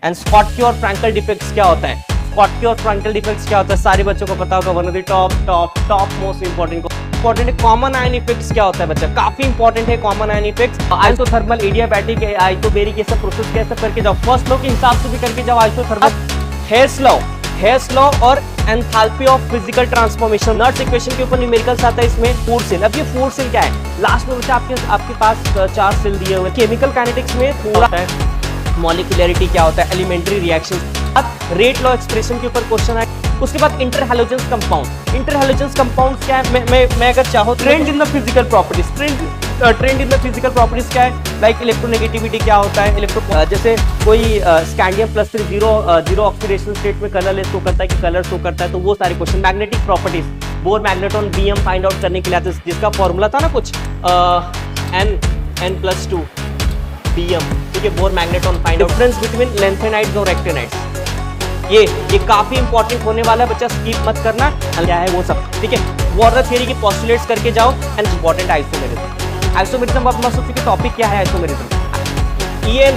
And Schottky और Frankel defects क्या होता है? स्कॉटकी और फ्रैंकल डिफेक्ट्स क्या होता है? सारे बच्चों को पता होगा। One of the top most important है कॉमन आयन इफेक्ट्स क्या होता है बच्चा? काफी इंपॉर्टेंट है common ion effects. Isothermal, adiabatic, isobaric, ये सब प्रोसेस कैसे करके जाओ, फर्स्ट लॉ के हिसाब से भी करके जाओ। आइसोथर्मल, हेयर्स लॉ और enthalpy of physical transformation. Nernst equation के ऊपर न्यूमेरिकल्स आता है इसमें। फूड सेल, अब ये फूड सेल क्या है? लास्ट में बच्चा आपके पास 4 सेल दिए हुए। केमिकल काइनेटिक्स में पूरा है, मॉलिक्यूलरिटी क्या होता है, एलिमेंट्री रिएक्शन। अब रेट लॉ एक्सप्रेशन के ऊपर क्वेश्चन है। उसके बाद इंटरहैलोजेंस कंपाउंड। इंटरहैलोजेंस कंपाउंड्स क्या है? मैं अगर चाहूँ trend in the physical properties, trend in the physical properties क्या है? लाइक इलेक्ट्रोनेगेटिविटी क्या होता है? जैसे कोई स्कैंडियम प्लस 0 ऑक्सीडेशन स्टेट में कलर शो करता है कि कलर शो करता है, तो वो सारे question. Magnetic properties, Bohr magneton BM find out करने के लिए आते हैं, जिसका फॉर्मूला था ना कुछ n+2 बीएम, ठीक है। Bore magneton find out, difference between lanthanides और एक्टिनाइड्स, ये काफी इंपॉर्टेंट होने वाला है बच्चा, स्किप मत करना। क्या है वो सब, ठीक है। वॉर्नर थ्योरी की पोस्टुलेट्स करके जाओ एंड इंपॉर्टेंट आइसोमेरिज्म आप मत सोचिए कि टॉपिक क्या है आइसोमेरिज्म। EAN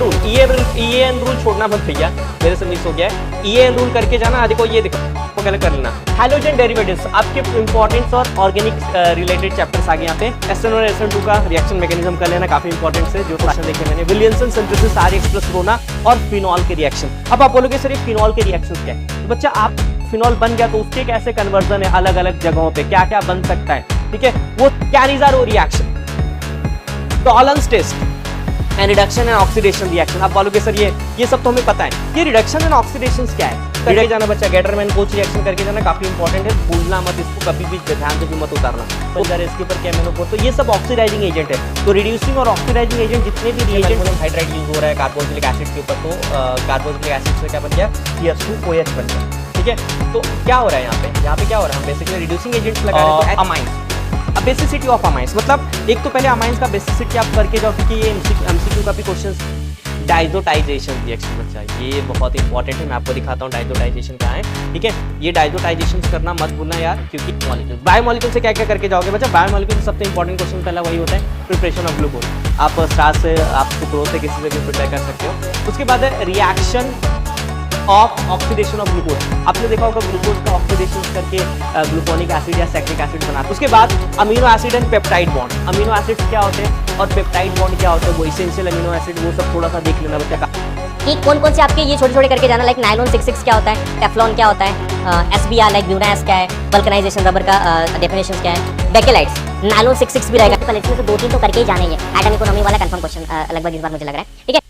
रूल छोड़ना मत भैया, मेरे से मिस हो गया है। EAN रूल करके जाना। देखो ये देखो पहले कर लेना। हैलोजन डेरिवेटिव्स आपके इंपॉर्टेंस और ऑर्गेनिक रिलेटेड चैप्टर्स आ गए यहाँ पे। SN1 और SN2 का रिएक्शन मैकेनिज्म कर लेना, काफी इंपॉर्टेंट है जो क्वेश्चन देखे मैंने। विलियमसन सिंथेसिस, RX+RONA और फिनॉल के रिएक्शन। अब आप बोलोगे सर ये फिनॉल के रिएक्शन क्या है? तो बच्चा आप फिनॉल बन गया तो उसके कैसे कन्वर्जन है अलग अलग जगहों पे, क्या क्या बन सकता है, ठीक है। वो कैरिजारो reaction, tolerance test and reduction and oxidation reaction. आप बोलोगे सर ये सब तो हमें पता है, ये रिडक्शन एंड ऑक्सीडेशन क्या है? करके जाना बच्चा, गेटरमैन कोच रिएक्शन करके जाना, काफी इंपॉर्टेंट है, भूलना मत इसको, कभी भी ध्यान से भी मत उतारना। तो अगर इसके ऊपर केमिनो, तो ये सब ऑक्सीडाइजिंग एजेंट है। तो रिड्यूसिंग और ऑक्सीडाइजिंग एजेंट जितने भी रिएजेंट हाइड्राइड यूज हो रहा है कार्बोक्सिलिक एसिड के ऊपर, तो कार्बोक्सिलिक एसिड से क्या बन गया? CH2OH बन गया, ठीक है। तो क्या हो रहा है यहाँ पे क्या हो रहा है? हम बेसिकली रिड्यूसिंग एजेंट्स लगा रहे हैं। अमाइंस, बेसिसिटी ऑफ अमाइंस, मतलब एक तो पहले अमाइंस का बेसिसिटी आप करके जाओ, क्योंकि ये MCQ का भी क्वेश्चन। डाइजोटाइजेशन रिएक्शन बच्चा, ये बहुत इंपॉर्टेंट है, मैं आपको दिखाता हूँ डाइजोटाइजेशन क्या है, ठीक है। ये डाइजोटाइजेशन करना मत भूलना यार, क्योंकि मॉलिक्यूल, बायोमॉलिक्यूल से क्या क्या करके जाओगे बच्चा? बायोमॉलिक्यूल से सबसे इंपॉर्टेंट क्वेश्चन पहला वही होता है, प्रिपरेशन ऑफ ग्लूकोज। आप स्टार्च से, आप सुक्रोज से, किसी से भी प्रिपेयर कर सकते हो। उसके बाद है reaction of oxidation of glucose. आपने देखा होगा ग्लूकोज का ऑक्सीडेशन करके ग्लूकोनिक एसिड या सैक्रिक एसिड बनाते हैं। उसके बाद amino acid and peptide bond. Amino acids क्या होते हैं और पेप्टाइड बॉन्ड क्या होते हैं, वो एसेंशियल अमीनो एसिड, वो सब थोड़ा सा देख लेना बच्चा का। कि कौन कौन से आपके ये छोटे छोटे करके जाना, लाइक नायलॉन 66 क्या होता है, टेफ्लॉन क्या होता है, SBR लाइक ब्यूनास क्या है, वल्कनाइजेशन रबर का डेफिनेशन क्या है, बेकेलाइट्स, नायलॉन 66 भी रहेगा। तो 2-3 तो करके ही जाने हैं। एटम इकोनॉमी वाला कंफर्म क्वेश्चन लगभग इस बार मुझे लग रहा है, ठीक है।